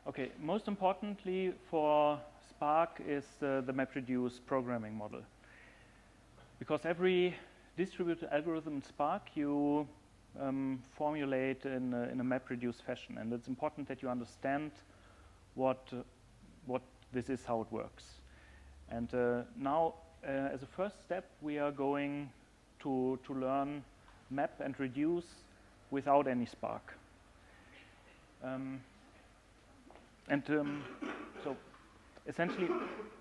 Okay, most importantly for Spark is the MapReduce programming model. Because every distributed algorithm in Spark you formulate in a MapReduce fashion, and it's important that you understand what this is, how it works. And now, as a first step, we are going to learn map and reduce without any Spark. So essentially,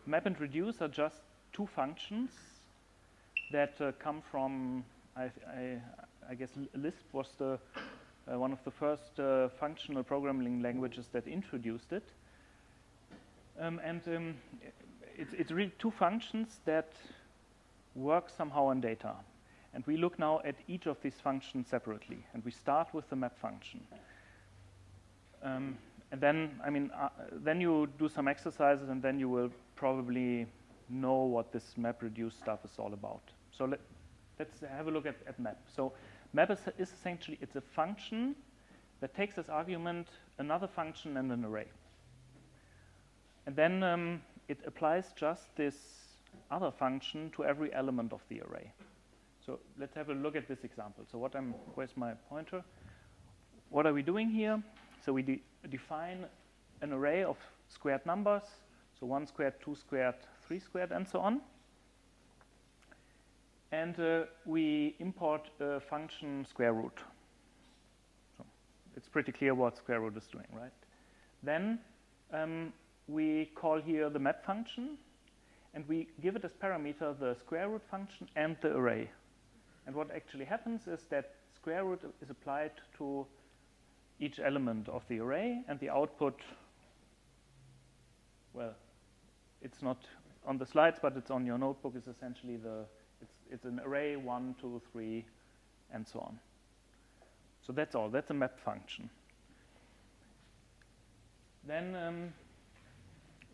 map and reduce are just two functions that come from, I guess Lisp was the one of the first functional programming languages that introduced it. It's really two functions that work somehow on data. And we look now at each of these functions separately. And we start with the map function. And then, then you do some exercises, and then you will probably know what this MapReduce stuff is all about. So let's have a look at map. So map is essentially, it's a function that takes as argument another function and an array. And then it applies just this other function to every element of the array. So let's have a look at this example. So where's my pointer? What are we doing here? So we define an array of squared numbers. So 1 squared, 2 squared, 3 squared, and so on. And we import a function square root. So it's pretty clear what square root is doing, right? Then we call here the map function, and we give it as parameter the square root function and the array. And what actually happens is that square root is applied to each element of the array, and the output, well, it's not on the slides, but it's on your notebook, is essentially it's an array 1, 2, 3, and so on. So that's all. That's a map function. Then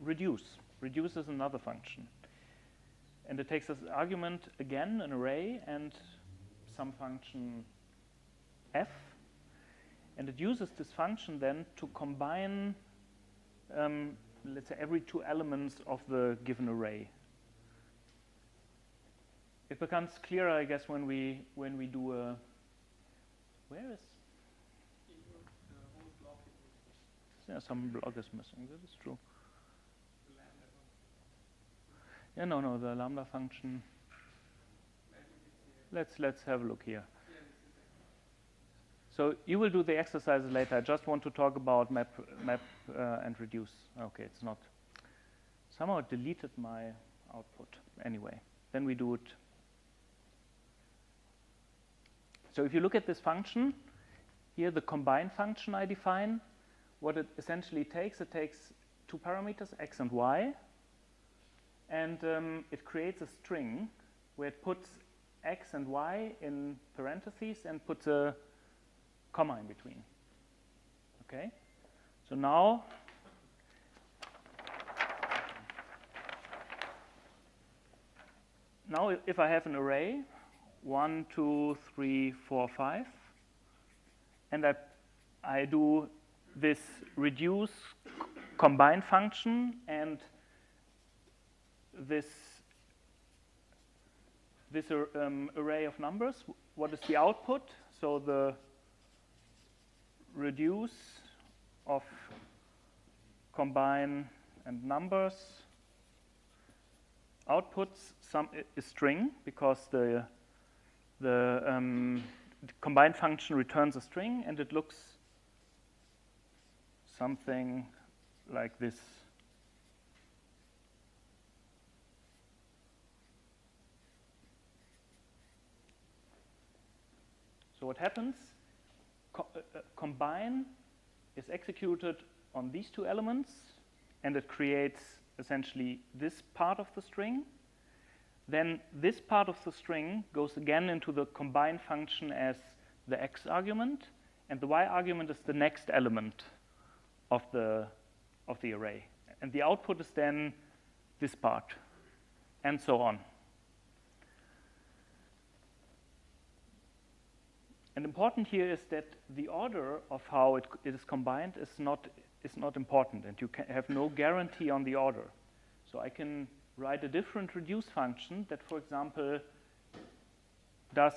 reduce. Reduce is another function. And it takes as argument, again, an array and some function f. And it uses this function then to combine, let's say, every two elements of the given array. It becomes clearer, I guess, when we do a. Where is? Yeah, some block is missing. That is true. Yeah, no, the lambda function. Let's have a look here. So you will do the exercises later. I just want to talk about map and reduce. Okay, it's not. Somehow it deleted my output. Anyway, then we do it. So if you look at this function, here the combine function I define, what it essentially takes, it takes two parameters, x and y, and it creates a string where it puts x and y in parentheses and puts a comma in between. Okay? So now, if I have an array, 1, 2, 3, 4, 5, and I do this reduce combine function and this array of numbers, what is the output? So the reduce of combine and numbers outputs a string, because the combine function returns a string, and it looks something like this. So what happens? Combine is executed on these two elements, and it creates essentially this part of the string. Then this part of the string goes again into the combine function as the x argument, and the y argument is the next element of the array. And the output is then this part, and so on. And important here is that the order of how it is combined is not is not important, and you have no guarantee on the order. So I can write a different reduce function that, for example, does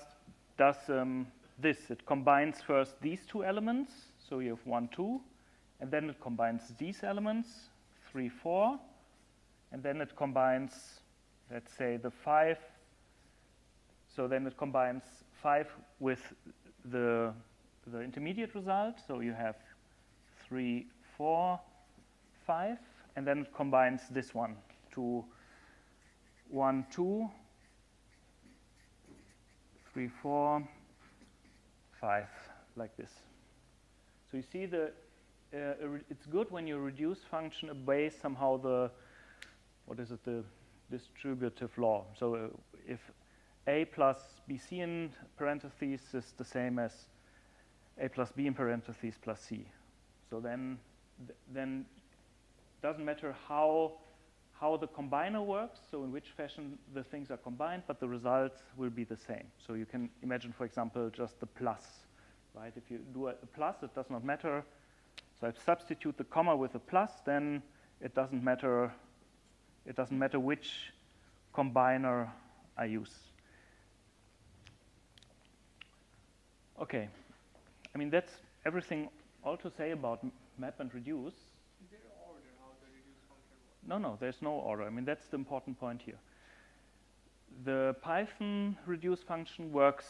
this. It combines first these two elements, so you have 1, 2, and then it combines these elements, 3, 4, and then it combines, let's say, the 5. So then it combines 5 with the intermediate result, so you have 3, 4, 5, and then it combines this one to 1, 2, 3, 4, 5, like this. So you see it's good when you reduce function obeys somehow the distributive law. So if a plus bc in parentheses is the same as a plus b in parentheses plus c. So then doesn't matter how the combiner works, so in which fashion the things are combined, but the results will be the same. So you can imagine, for example, just the plus, right? If you do a plus, it does not matter. So I substitute the comma with a plus, then it doesn't matter which combiner I use. Okay, I mean, that's everything all to say about map and reduce. Is there an order how the reduce function works? No, there's no order. I mean, that's the important point here. The Python reduce function works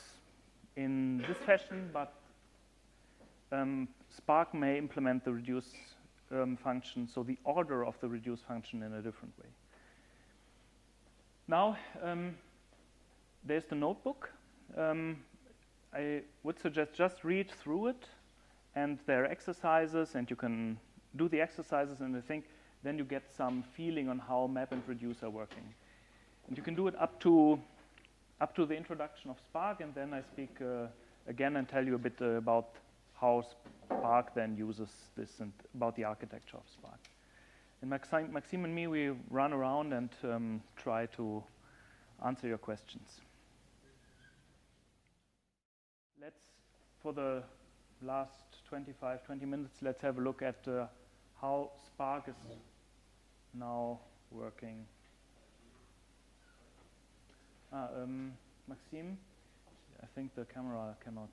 in this fashion, but Spark may implement the reduce function, so the order of the reduce function in a different way. Now, there's the notebook. I would suggest just read through it, and there are exercises, and you can do the exercises, and I think then you get some feeling on how map and reduce are working. And you can do it up to the introduction of Spark, and then I speak again and tell you a bit about how Spark then uses this and about the architecture of Spark. And Maxime and me, we run around and try to answer your questions. For the last 20 minutes, let's have a look at how Spark is now working. Maxime, I think the camera cannot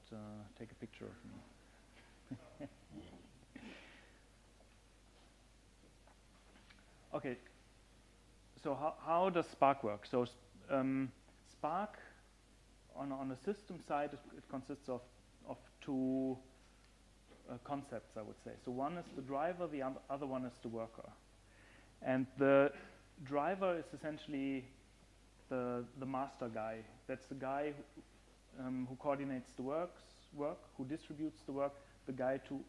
take a picture of me. Okay, so how does Spark work? So Spark, on the system side, it consists of two concepts, I would say. So one is the driver, the other one is the worker. And the driver is essentially the master guy. That's the guy who coordinates the work, who distributes the work, the guy to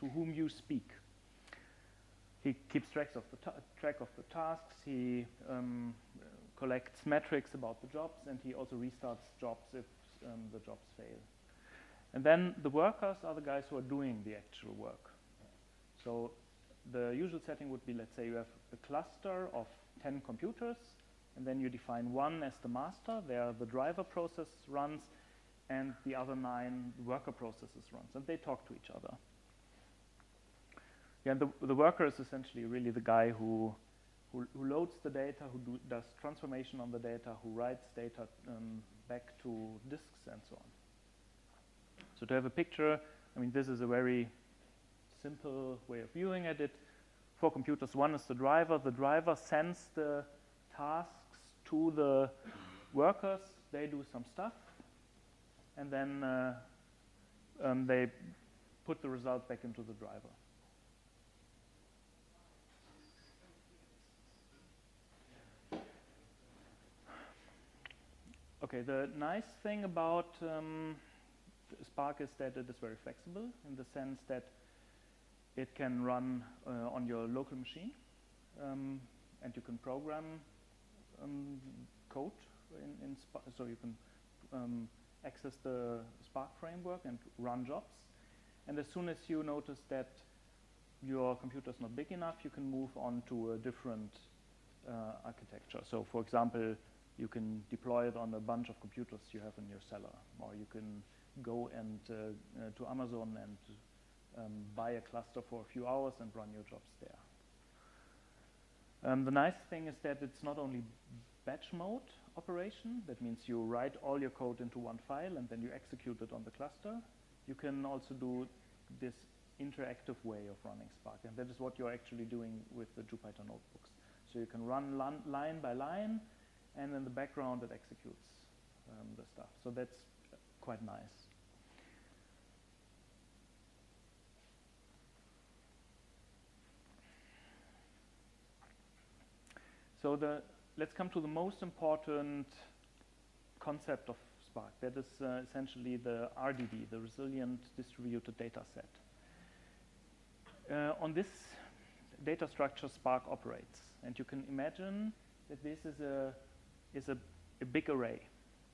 whom you speak. He keeps track of the tasks, he collects metrics about the jobs, and he also restarts jobs if the jobs fail. And then the workers are the guys who are doing the actual work. So the usual setting would be, let's say you have a cluster of 10 computers, and then you define one as the master, there the driver process runs, and the other 9 worker processes runs, and they talk to each other. Yeah, and the worker is essentially really the guy who loads the data, who does transformation on the data, who writes data back to disks and so on. So to have a picture, I mean, this is a very simple way of viewing at it. 4 computers, one is the driver. The driver sends the tasks to the workers. They do some stuff, and then they put the result back into the driver. Okay, the nice thing about Spark is that it is very flexible in the sense that it can run on your local machine, and you can program code in Spark, so you can access the Spark framework and run jobs. And as soon as you notice that your computer is not big enough, you can move on to a different architecture. So, for example, you can deploy it on a bunch of computers you have in your cellar, or you can go and to Amazon and buy a cluster for a few hours and run your jobs there. The nice thing is that it's not only batch mode operation. That means you write all your code into one file and then you execute it on the cluster. You can also do this interactive way of running Spark, and that is what you're actually doing with the Jupyter notebooks. So you can run line by line, and in the background it executes the stuff. So that's quite nice. So let's come to the most important concept of Spark. That is essentially the RDD, the Resilient Distributed Data Set. On this data structure, Spark operates, and you can imagine that this is a big array,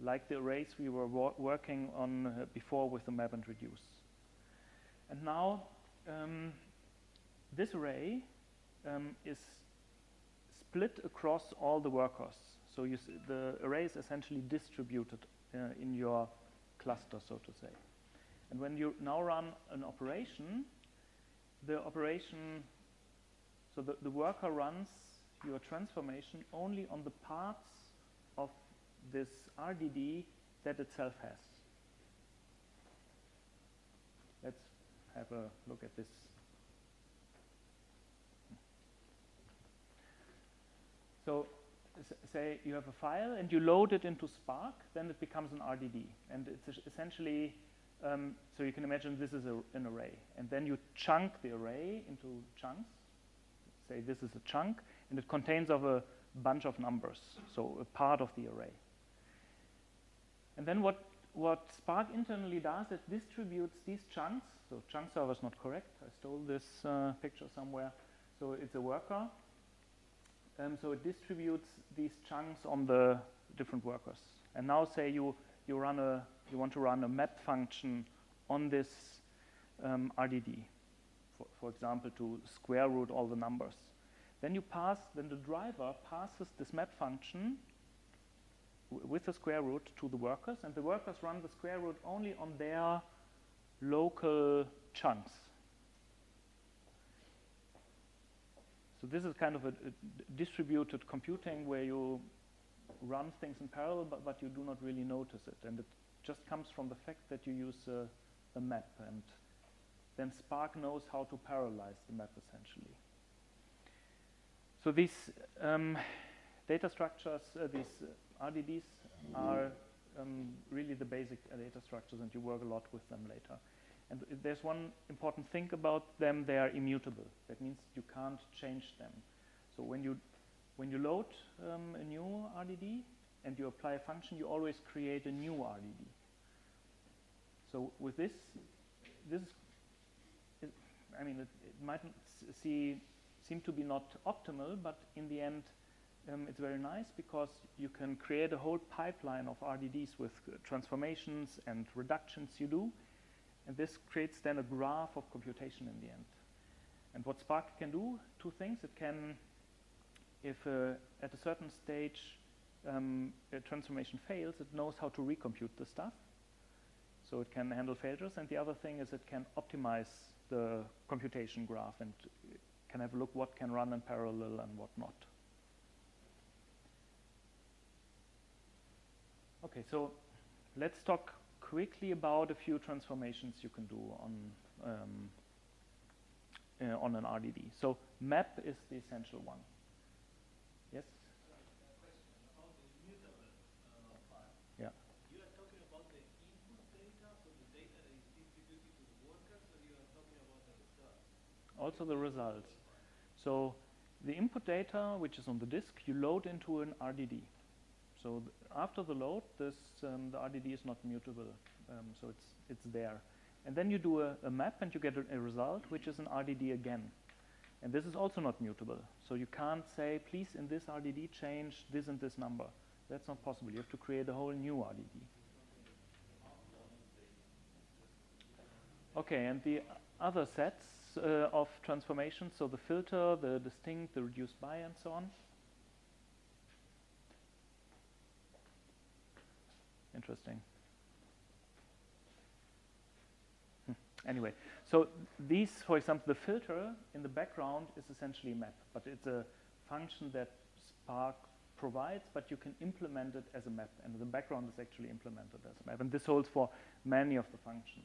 like the arrays we were working on before with the MapReduce. And now this array is split across all the workers. So the array is essentially distributed in your cluster, so to say. And when you now run an operation, so the worker runs your transformation only on the parts of this RDD that itself has. Let's have a look at this. So say you have a file and you load it into Spark, then it becomes an RDD. And it's essentially, so you can imagine this is an array. And then you chunk the array into chunks. Say this is a chunk, and it contains of a bunch of numbers, so a part of the array. And then what Spark internally does, it distributes these chunks. So chunk server is not correct. I stole this picture somewhere. So it's a worker. So it distributes these chunks on the different workers. And now say you want to run a map function on this RDD, for example, to square root all the numbers. Then the driver passes this map function with the square root to the workers, and the workers run the square root only on their local chunks. So this is kind of a distributed computing where you run things in parallel, but you do not really notice it. And it just comes from the fact that you use a map, and then Spark knows how to parallelize the map essentially. So these data structures, these RDDs are really the basic data structures, and you work a lot with them later. And there's one important thing about them: they are immutable. That means you can't change them. So when you load a new RDD and you apply a function, you always create a new RDD. So with this I mean, it might seem to be not optimal, but in the end, it's very nice because you can create a whole pipeline of RDDs with transformations and reductions you do. And this creates then a graph of computation in the end. And what Spark can do, two things. It can, if at a certain stage a transformation fails, it knows how to recompute the stuff. So it can handle failures. And the other thing is it can optimize the computation graph and can have a look what can run in parallel and what not. Okay, so let's talk quickly about a few transformations you can do on an RDD. So map is the essential one. Yes? Sorry, a question about the immutable part. Yeah. You are talking about the input data, so the data that is distributed to the workers, or you are talking about the results? Also the results. So the input data, which is on the disk, you load into an RDD. So after the load, the RDD is not mutable, so it's there. And then you do a map and you get a result, which is an RDD again. And this is also not mutable. So you can't say, please, in this RDD, change this and this number. That's not possible. You have to create a whole new RDD. Okay, and the other sets of transformations, so the filter, the distinct, the reduce by, and so on. Interesting. Anyway, so these, for example, the filter in the background is essentially a map, but it's a function that Spark provides, but you can implement it as a map, and the background is actually implemented as a map. And this holds for many of the functions.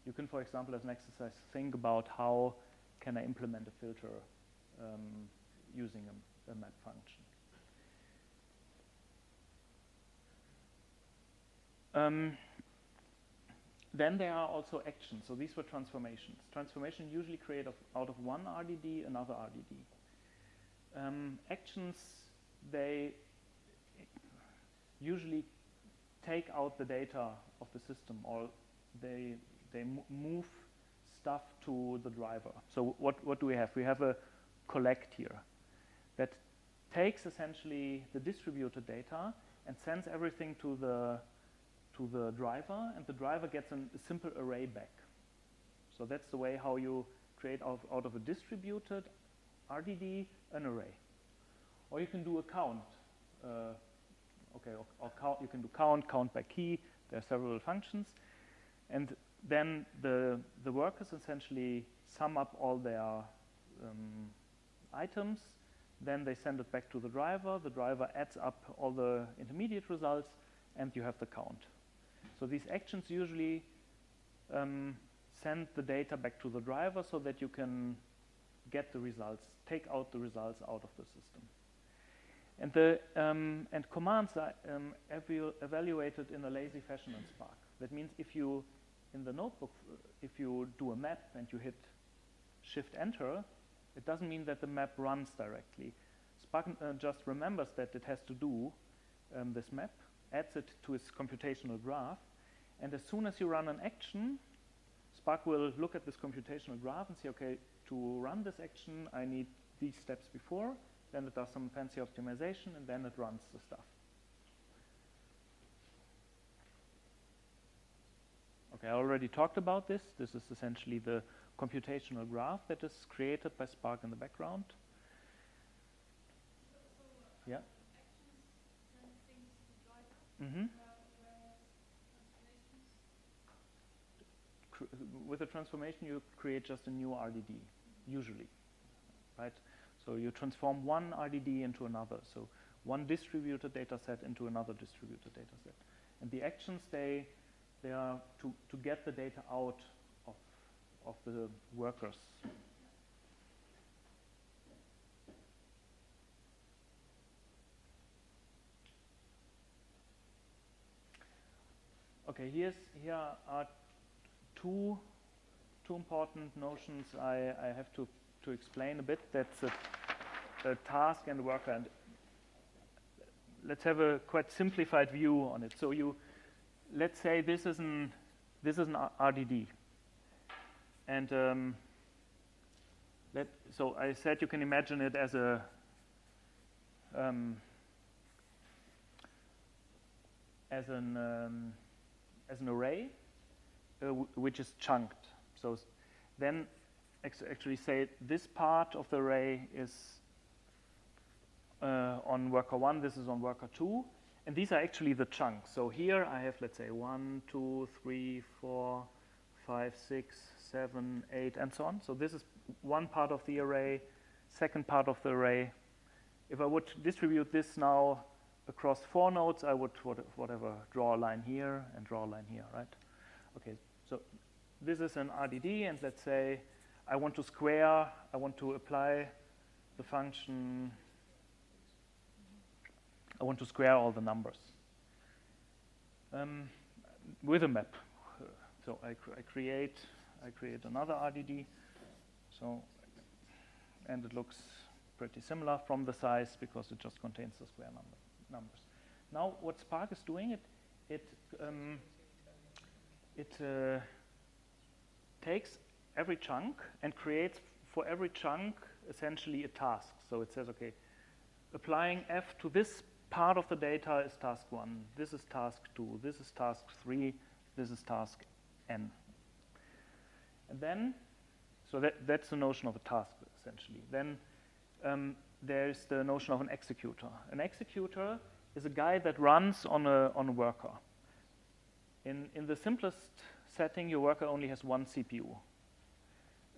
You can, for example, as an exercise, think about how can I implement a filter using a map function. Then there are also actions. So these were transformations. Transformation usually create out of one RDD another RDD. Actions, they usually take out the data of the system, or they move stuff to the driver. So what do we have? We have a collect here that takes essentially the distributed data and sends everything to the driver, and the driver gets a simple array back. So that's the way how you create out of a distributed RDD an array. Or you can do a count. Or count, you can do count by key. There are several functions. And then the workers essentially sum up all their items. Then they send it back to the driver. The driver adds up all the intermediate results, and you have the count. So these actions usually send the data back to the driver so that you can get the results, take out the results out of the system. And the commands are evaluated in a lazy fashion in Spark. That means if you, in the notebook, if you do a map and you hit Shift-Enter, it doesn't mean that the map runs directly. Spark just remembers that it has to do this map, adds it to its computational graph, and as soon as you run an action, Spark will look at this computational graph and say, okay, to run this action, I need these steps before, then it does some fancy optimization, and then it runs the stuff. Okay, I already talked about this. This is essentially the computational graph that is created by Spark in the background. Yeah? Actions send things to the driver, Mm-hmm. whereas transformations. With a transformation, you create just a new RDD, usually, right? So you transform one RDD into another. So one distributed data set into another distributed data set. And the actions, they are to get the data out of the workers. Okay, here are two important notions I have to explain a bit. That's a task and a worker. And let's have a quite simplified view on it. So let's say this is an RDD, and so I said you can imagine it as an array which is chunked. So then actually say this part of the array is on worker 1, this is on worker 2, and these are actually the chunks. So here I have, let's say, 1, 2, 3, 4, 5, 6, 7, 8, and so on. So this is one part of the array, second part of the array. If I would distribute this now across 4 nodes, I would whatever draw a line here and draw a line here, right? Okay, so this is an RDD, and let's say I want to square, I want to apply the function, I want to square all the numbers with a map. So I create another RDD, so, and it looks pretty similar from the size because it just contains the square numbers. Now what Spark is doing, it takes every chunk and creates for every chunk essentially a task. So it says, okay, applying F to this part of the data is task 1, this is task 2, this is task 3, this is task N. And then, so that's the notion of a task essentially. Then there's the notion of an executor. An executor is a guy that runs on a worker. In the simplest setting, your worker only has one CPU.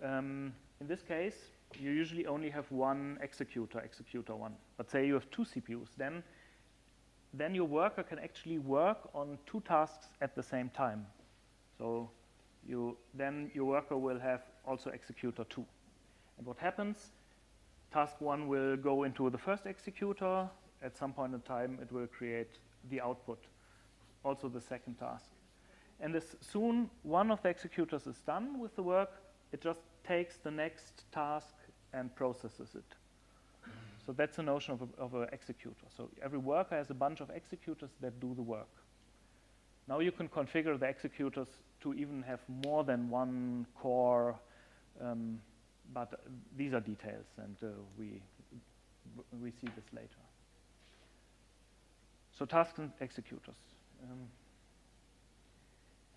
In this case, you usually only have one executor, executor 1. But say you have 2 CPUs, then your worker can actually work on 2 tasks at the same time. So then your worker will have also executor 2. And what happens? Task 1 will go into the first executor. At some point in time, it will create the output, also the second task. And as soon one of the executors is done with the work, it just takes the next task and processes it. So that's the notion of an executor. So every worker has a bunch of executors that do the work. Now you can configure the executors to even have more than one core, but these are details, and we see this later. So tasks and executors.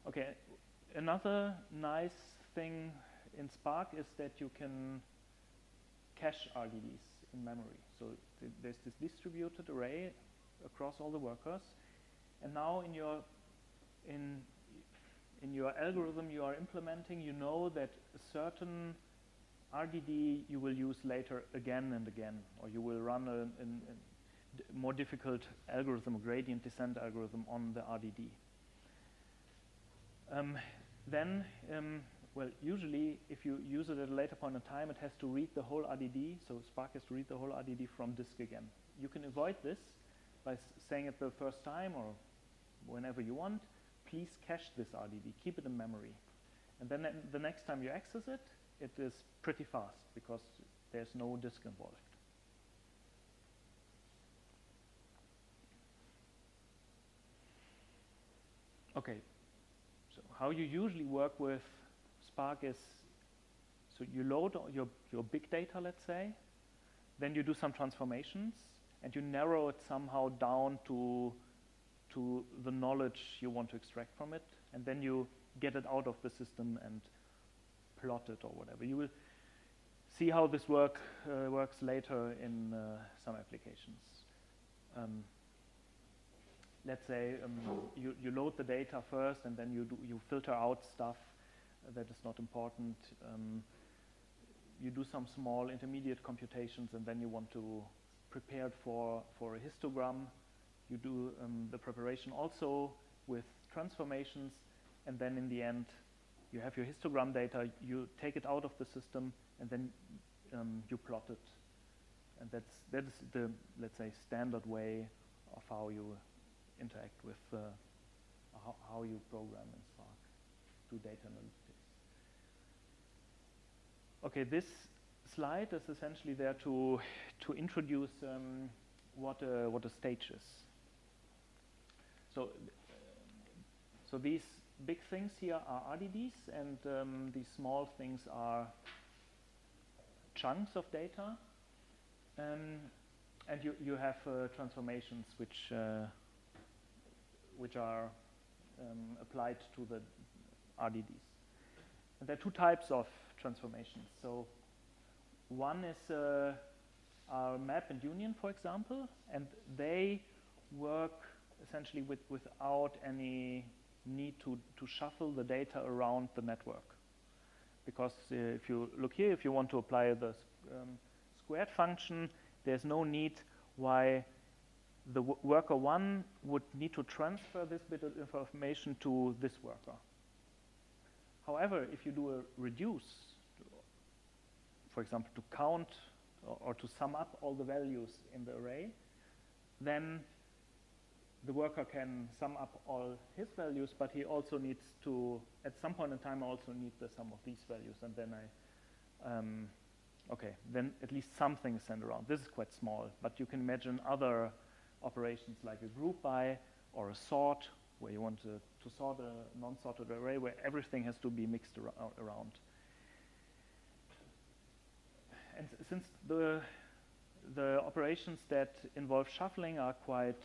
Okay, another nice thing in Spark is that you can cache RDDs in memory. So there's this distributed array across all the workers, and now in your algorithm you are implementing, you know that a certain RDD you will use later again and again, or you will run a more difficult algorithm, gradient descent algorithm on the RDD. Well, usually if you use it at a later point in time, it has to read the whole RDD, so Spark has to read the whole RDD from disk again. You can avoid this by saying it the first time or whenever you want, please cache this RDD, keep it in memory. And then the next time you access it, it is pretty fast because there's no disk involved. Okay, so how you usually work with Spark is, so you load your big data, let's say, then you do some transformations, and you narrow it somehow down to the knowledge you want to extract from it, and then you get it out of the system and plot it or whatever. You will see how this works later in some applications. Let's say you load the data first, and then you filter out stuff that is not important. You do some small intermediate computations, and then you want to prepare it for a histogram. You do the preparation also with transformations, and then in the end, you have your histogram data. You take it out of the system, and then you plot it. And that is the, let's say, standard way of how you interact with how you program in Spark, do data analytics. Okay, this slide is essentially there to introduce what a stage is. So these big things here are RDDs, and these small things are chunks of data, and you have transformations which are applied to the RDDs. And there are 2 types of transformations. So one is our map and union, for example, and they work essentially without any need to shuffle the data around the network. Because if you look here, if you want to apply the squared function, there's no need why the worker 1 would need to transfer this bit of information to this worker. However, if you do a reduce, for example, to count or to sum up all the values in the array, then the worker can sum up all his values, but he also needs to, at some point in time, also need the sum of these values, and then then at least something is sent around. This is quite small, but you can imagine other operations like a group by or a sort, where you want to sort a non-sorted array, where everything has to be mixed around. And since the operations that involve shuffling are quite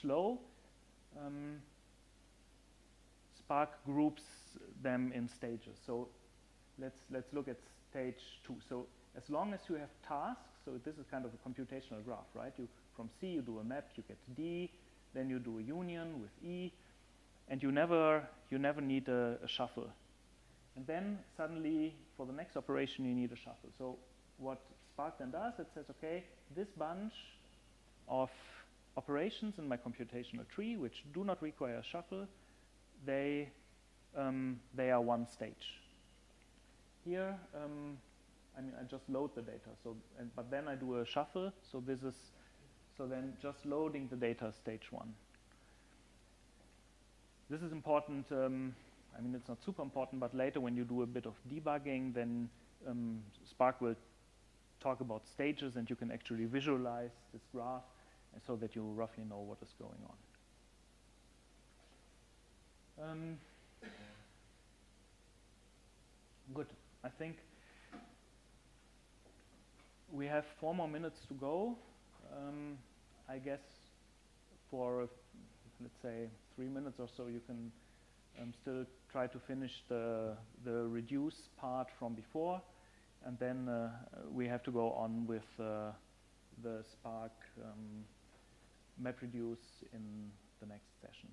slow, Spark groups them in stages. So let's look at stage 2. So as long as you have tasks, so this is kind of a computational graph, right? From C you do a map, you get D, then you do a union with E, and you never need a shuffle. And then suddenly, for the next operation, you need a shuffle. So what Spark then does, it says, okay, this bunch of operations in my computational tree, which do not require a shuffle, they are one stage. Here, I mean, I just load the data. So, but then I do a shuffle. So this is, so then just loading the data stage 1. This is important. I mean, it's not super important, but later when you do a bit of debugging, then Spark will talk about stages, and you can actually visualize this graph, and so that you roughly know what is going on. Good. I think we have 4 more minutes to go. I guess for, let's say, 3 minutes or so, you can still try to finish the reduce part from before, and then we have to go on with the Spark MapReduce in the next session.